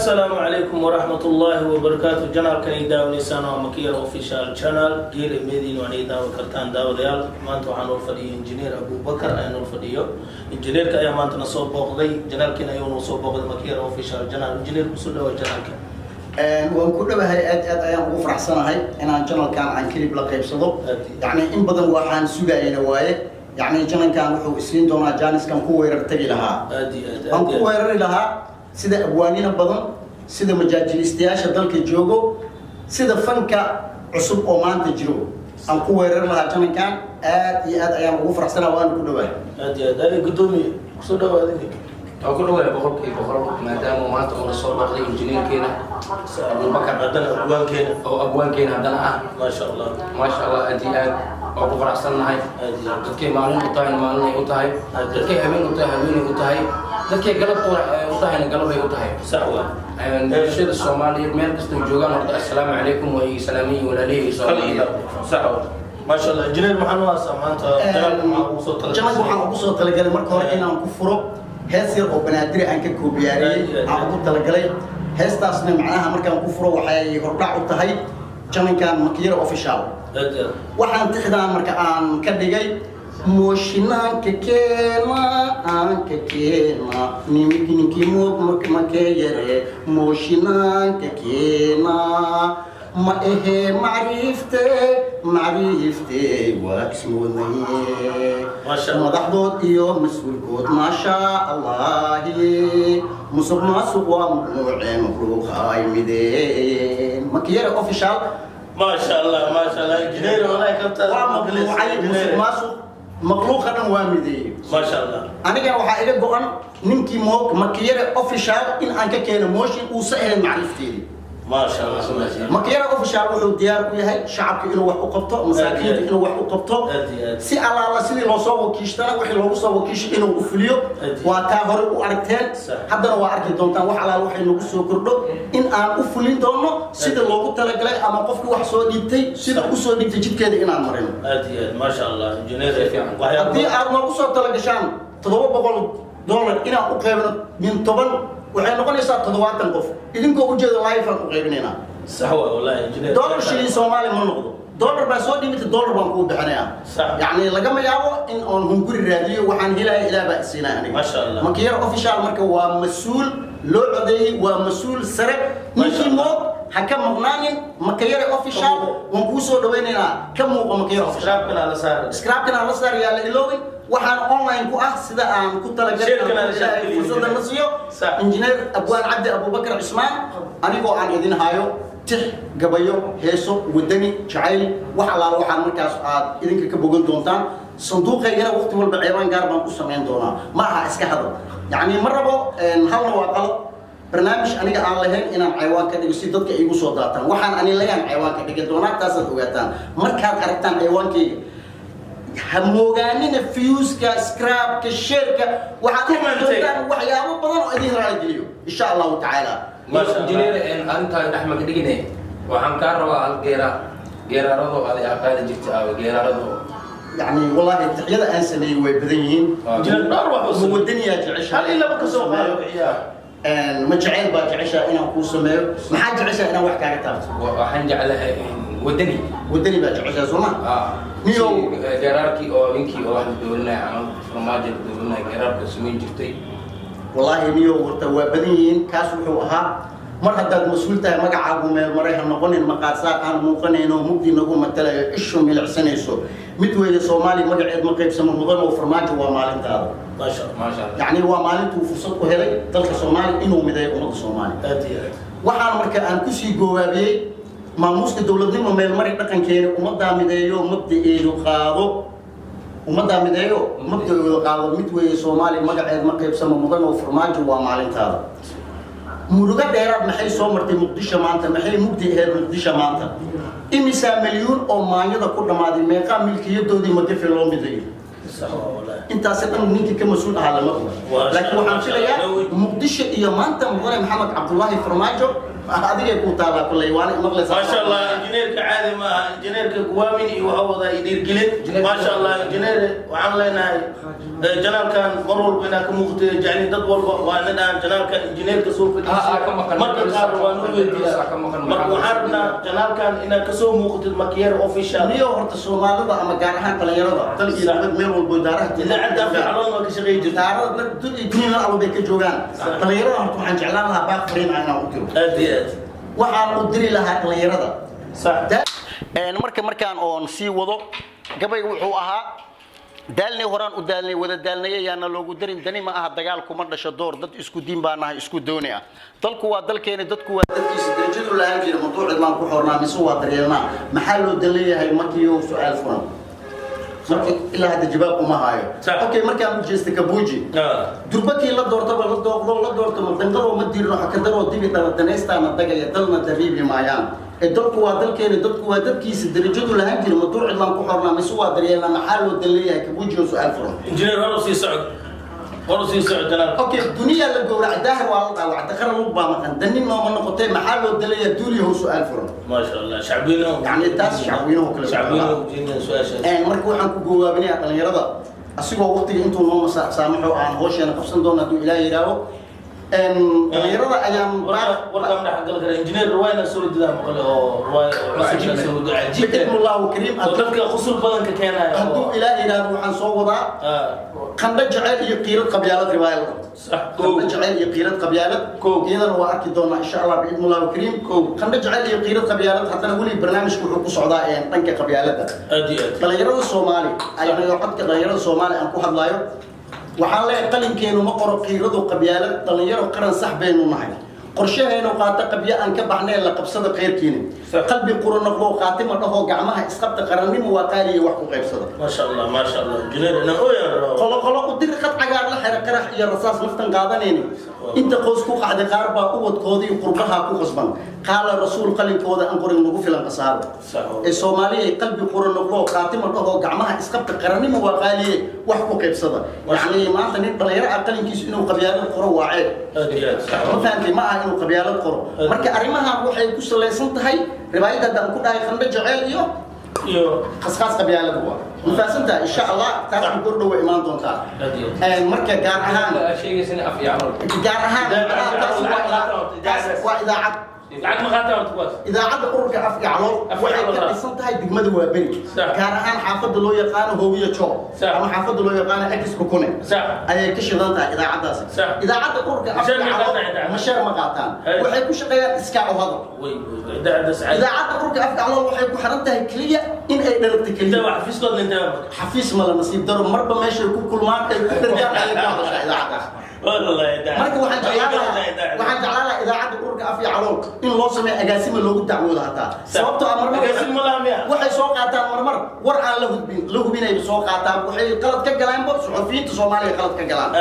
السلام عليكم ورحمة الله وبركاته. جنال كان يداول لسانه مكير اوفيشال شانل جيل ميدين وان يداول كرتان داول ريال ما انتو حانو الفدي انجينير ابو بكر اينو الفديو انجينير كايا ما انتو نصوب بوغدي جنال كان ايو نصوب بوغدي مكير اوفيشال جنال انجينير كسودة وجنال كان waan ku dhawahay aad ayaan ugu faraxsanahay inaan channelkan aan clip la qaybsado yani in badan waxaan sugayay waaye yani channelkan wuxuu isliin doonaa jaaniskan ku weerar tagi lahaa aan ku weerari lahaa sida abwaanina badan sida majaajilistayaasha dalka joogo sida fanka cusub oo maanta jiro aan ku weerari lahaa channelkan aad iyo aad ayaan ugu faraxsanahay waan ku dhawahay aad iyo aad gudoomiye soo dhawaadeen أقول له بقول ما دام ما تقول الصور بقول إنجنير كنا أبو بكر عندنا أبوان كنا أو أبوان كنا عندنا ما شاء الله أديان أو بقول أحسن هاي تذكر معلوم وطاهي معلوم وطاهي تذكر همين وطاهي تذكر قلب وطاهي قلب وطاهي سعوة الشيء الصومالي مركز تجوجان السلام عليكم وهي سلامي ولا ليه سعوة ما شاء الله إنجنير محمد واسع ما أنت جمال waxaan ugu soo talagalay marka hore inaan ku furo hees yar oo banaadir aan ka koobiyay aan ugu talagalay heestaasna macnaha markaan ku furo waxay hordhac u tahay channelkan Makiyara Official waxaan tixdaan marka aan ka dhigay mooshinanka keena ninkii Makiyara mooshinanka keena ما إيه معرفتي واسموني ما شاء الله مضحضوط يوم مسؤول كود ما شاء الله مصر ماسوق ومقنوعين مخلوق هاي مدين مكيرة أوفيشال ما شاء الله ما شاء الله إنجنير ولا كابتن ومقنوعين مصر ماسوق مخلوق هذا وامدين ما شاء الله أنا جا وحائل بقول نمكي موك مكيرة أوفيشال إن أنك كان موشن وسهل معرفتي ما شاء الله مكيرة أوفيشال وحول ديار وياهي شعبك إنه وح وقبطه مساكين إنه وح وقبطه سي الله سيدي لو صوّو كيشتنا وحي لو صوّو كيش إنه وفليو وتاهر وأركتين حتى لو أركي دونتان وح على وحي إنه بسوا كردو إن أنا أفلين دونه سيدي لو قلت لك لا أما قفك وح سوا ديبتي سيدي قصوا ديبتي جد كده إن أمرين ما شاء الله إنجنير أدي أنا قصوا تلقى شان تضرب $1 إن أقرب من طبعا waxay noqonaysaa 70 qof idinkoo u jeedo live aan ku qaybinayna saxwa wallahi engineer dollar shilling Soomaali ma noqdo dollar baa soo dhimid dollar baan ku bixinayaa yani laga ma yaabo in aan hunguri raadiyo waxaan helay ilaa baa siinaa aniga ma sha Allah Makiyara Official marka waa mas'uul loo codeeyay waa mas'uul sare ninkii moog haka maqnaanin Makiyara Official waan ku soo dhaweynaynaa ka muuqo Makiyara Official scrapkana la saar yaa la ilowin waxaan online ku ah sida aan ku talagalay fursada nasiyo engineer abwaan cabdi abubakar cismaan anigoo aan idin hayo tix gabayo heeso wadani jacayl wax alaal waxaan markaas aad idinka ka bogan doontaan sanduuqaygana waqti walba ceebaan gaar baan ku sameyn doonaa ma aha iska hadal yani ma rabo halna waa qalad barnaamij aniga aan lahayn inaan ceewaan ka dhigo si dadka igu soo daataan waxaan ani lagaan ceewaan ka dhigi doonaa taasaad ogaataan markaad aragtaan ceewaankayga هموغانين فيوزكا سكرابكا شيركا وحاطين وحيابو بدن oo idin raali geliyo insha Allah ta'ala engineer en anta dhaxma ka dhigine waxaan ka rabaa hal geerarado aad aqaan jirta geerarado يعني والله التحية أنا سني وبدنيين جل نار وحوس والدنيا تعيش هل إلا بك سوق ما جعل باجعشة أنا أقول سمير ما حد جعشة أنا وحكي كتاب وحنجعلها ودني باجعشة زمان نيو جراركي أو إنكي أو واحد دولنا عم فرماجة دولنا جرارك سمين جرتي والله نيو وبدنيين كاسوحوها mar hadaad mas'uultahay magacaagu meel maray ha noqonin maqaasad aan muuqanayno mugdi nagu matalayo ishu milcsanayso mid weeye Soomaali magaceed ma qaybsamo mudan oo farmaajo waa maalintaada ما شاء الله يعني waa maalintuu fursad ku helay dalka Soomaali inuu mideeyo ummadda Soomaali waxaan marka aan ku sii goobaabiyay maamuuska dawladnimo meel maray dhaqankeena ummadda mideeyo mabda'eedu qaado ummadda mideeyo mabda'eedu qaado mid weeye Soomaali magaceed ma qaybsamo mudan oo farmaajo waa maalintaada muruga dheeraad maxay soo martay Muqdisho maanta maxay mugdi ahayd Muqdisho maanta imisa milyan oo maanyada ku dhamaaday meeqa milkiyadoodii madafi loo midayo intaas dhan ninkii ka mas'uul ahaa lama laakiin waxaan filayaa Muqdisho iyo maanta mudane Maxamed Cabdullaahi Farmaajo adiga ku taala kulay waan maqlaysaa ما شاء الله انجينير كعادي ما انجينير كقوامي وهو ذا يدير قلت ما شاء الله انجينير وعملنا جنال كان مرور بينك مخت يعني تدور وانا جنال كان انجينير كسوق في مركز qaar waan u weydiiyaa marka waxaan rabnaa janaalkan inaad kasoo muuqatid makiyer official niyo horta Soomaalida ama gaar ahaan dhalinyarada dal iyo dibad meel walba daaraha idaacadda ficlan waa ka shaqeey jirta daaraha dad idin alla bay ka joogaan dhalinyarada horta waxaan jeclaan lahaa baaq fariin aan u diro aad iyo aad waxaan u diri lahaa dhalinyarada sax markaan oon sii wado gabaygu wuxuu ahaa daalnay horaan u daalnay wada daalnay ayaana loogu darin dani ma aha dagaal kuma dhasho door dad isku diin baa nahay isku dooni ah dalku waa dalkeena dadku waa dadkiisa darajadu lahaan jira mawduucid maan ku xornaa mise waa daryeelnaa maxaa loo daleeyahay markii uu su'aal furan ilaa hadda jawaab uma hayo okay markaan u jeestay kabuuji durbakii la doortaba la doorto madanqadoo ma diirno xakadaroo dibi dhaladanaystaa dagaya dalna dabiibi maayaan dalku waa dalkeena dadku waa dadkiisa darajadu lahaan jira mawduucid maan ku xornaa mise waa daryeelnaa maxaa loo daleeyahay kabuuji oo su'aal furan injineer hor sii socod ورسي سعدنا. أوكي الدنيا اللي جورا عدها والله وعتقر ربما مثلا دنين ما من نقطة محل والدليل دولي هو سؤال فرن. ما شاء الله شعبينه. يعني الناس شعبينه كله. شعبينه جينا سؤال شيء. مركو عنكو جوا بني أقل يرضى. أسيبه وقت أنتم ما سامحوا عن هوش أنا قصدي دونا دو إلهي راو. يرضى أيام. ورقة من حق الإنجنير رواية سوري ده مقله رواية عجيب سوري عجيب. بإذن الله وكريم. وتبقى خصوص بدن كتير. هدو إلهي راو عن صوّدا. خندق جعل يقيرت قبيلة رواية. صح. خندق جعل يقيرت قبيلة. إذا هو أكيد دونا إن شاء الله بإذن الله وكريم. خندق جعل يقيرت قبيلة حتى نقول برنامج كل صعداء يعني تنك قبيلة. أدي. غيروا الصومالي. أيام يوقت غيروا الصومالي أنكو حد لايو. waxaan la qalin keeno ma qoro qiiradu qabyaalad dhalinyaro qaran sax baynu nahay qorshaheenu qaata qabya aan ka baxnay la qabsada qeyrkiina qalbi qurun noqdo qaatima dhaho gacmaha isqabta qarannimo waa qaaliye wax ku qaybsada ma sha Allah jineer ina ooyar qolo u dir qad cagaar la xira qarax iyo rasaas naftan qaadanayni inta qoys ku qacday qaar baa u wadkoodii qurbaha ku qasban qaala rasuul qalinkooda aan qorin ugu filan qasaar ee Soomaaliya qalbi qurun noqdo qaatima dhaho gacmaha isqabta qarannimo waa qaaliye wax ku qaybsada yani maanta nin dhalinyaro qalinkiisu inuu qabyaalad qoro waaceed ma fahanti ma aha inuu qabyaalad qoro marka arrimahan waxay ku saleysan tahay ribaayada dan ku dhahay khanda jacayl iyo qasqas qabyaalad waa mufaasantaa insha Allah taas ku kordhow imaan doonta marka gaar ahaan sheegaysan afyaano gaar ahaan waa idaacad لعك ما خاطر تقول إذا عاد أورك أفقع علو وحكي صنتها دقمة وابري كان أنا حافظ له يقانه هوية شو أنا حافظ له يقانه أكس كونه أي كش ضنتا إذا عاد إذا عاد أورك أفقع علو مشار مقاطان وحكي شقيا إسكاع هذا إذا عاد أورك أفقع علو وحكي حرمتها كلية إن أي درجة كلية ده حفيز قد أنت حفيز ملا نصيب درب مربى ماشي كل ما ترجع على إذا عاد والله يدعي marka waxaan jeclaanahay idaacadda ururka af iyo calool in loo sameeyo agaasimo loogu dacwoodo hataa sababtoo ah marmar agaasimo laamiya waxay soo qaataan marmar war aan la hubinay soo qaataan waxay qalad ka galaan suxufiyiinta Soomaaliya qalad ka galaan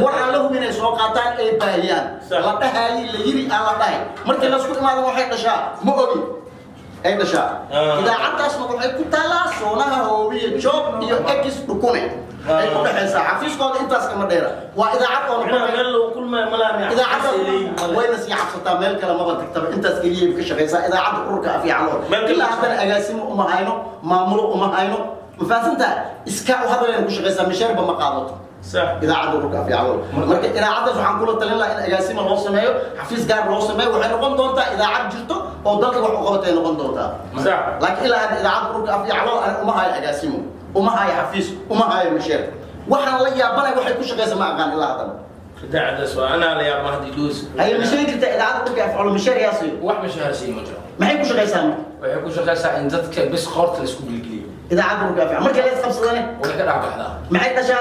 war aan la hubinay soo qaataan ay baahiyaan la dhahay la yiri aan la dhahay markii la isku imaado waxay dhashaa ma ogi ay dhashaa idaacaddaasna waxay ku taalaa soonaha hoobiye job iyo ekis dhukune ay ku dhaxaysaa xafiiskooda intaas kama dheera waa idaacad oo meel kul ma malaami idaacadda wayna sii xabsataa meel kale ma badagtaba intaas kaliya ka shaqeysaa idaacadda ururka af iyo calool ilaa haddana agaasimo uma hayno maamulo uma hayno mafaasantaa iska u hadlayna ku shaqeysaa misheerba ma qaadato صح idaacadda ururka af iyo calool marka idaacaddaas waxaan kula talin lahaa in agaasimo loo sameeyo xafiis gaar loo sameeyo waxay noqon doontaa idaacad jirto oo dalka wax u qabatay noqon doontaa صح laakiin ilaa hadda idaacadda ururka af iyo calool uma hayo agaasimo وما هاي حفيز وما هاي مشير وحنا الله يابنا وحي كل شيء اسمع عن الله هذا ده سؤال انا يا مهدي يدوس هي مشير انت اذا عاد بك افعل مشير يصير واحد مش هالشيء مجرى ما هي كل شيء يسمع وهي كل شيء ساعه ان ذاتك بس خرط الاسكوب الجليل اذا عاد بك افعل مركز ليس 5 سنين ولا كده بحدا ما هي تشا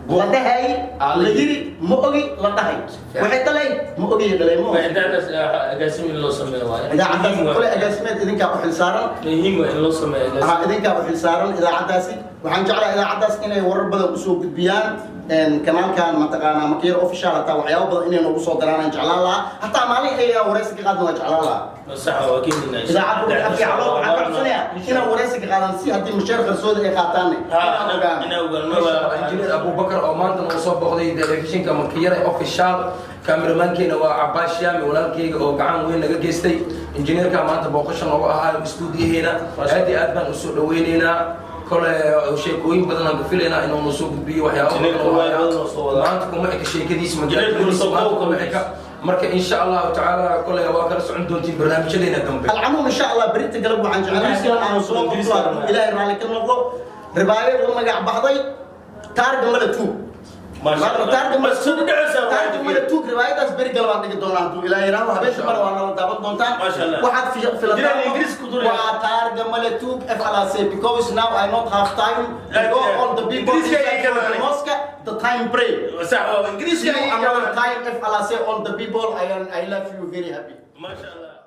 لا هاي لا يري مؤغي لا هاي وحي تلي مؤغي دلي مو ده اقاسم اللي سميه واي اذا عاد كل اقاسمات اذا كان وحل سارن مهم اللي سميه اذا كان وحل سارن اذا عداسي waxaan jeclahay idaacadaas inay warar badan u soo gudbiyaan kanaalkan mataqaanaa makiir official hataa waxyaabo badan inay nagu soo daraan aan jeclaan lahaa hataa maalin ay waraysi ka qaadna waan jeclaan lahaa صح واكيد idaacaddu afki calo waxaan ka codsanayaa inaan waraysi ka qaadan si haddii mushaar qarsooda ay qaataanne injineer abubakar oo maanta noo soo boqday telefishinka makiir official kaameramankeena waa Cabbaas Shaami walaalkeyga oo gacan weyn naga geystay injineerka maanta booqasho noogu ahaa stuudiyaheena aad baan u soo dhaweynaynaa كل شيء كوين بدنا نقفلنا إنه نسوق بيه وحياة. maanta kuma eka sheekadiisa marka insha Allah ta'ala kulay waa kala socon doontiin barnaamijyadeena dambe العموم إن شاء الله بريت قلب وعن جعلها أنا صوت إلهي رالك الموضوع رباية ومقع بعضي تارق ملتو ما شاء الله تارق ملتو رباية das beri قلب عندك دولان تو إلهي راو هبش مرة وانا دابن دونتان ما شاء الله واحد في الأطار وتارق ملتو أفعل سي because now I not have time to go all the people in Moscow the time pray صح انجليزي another time أفعل سي all the people I love you very happy ما شاء الله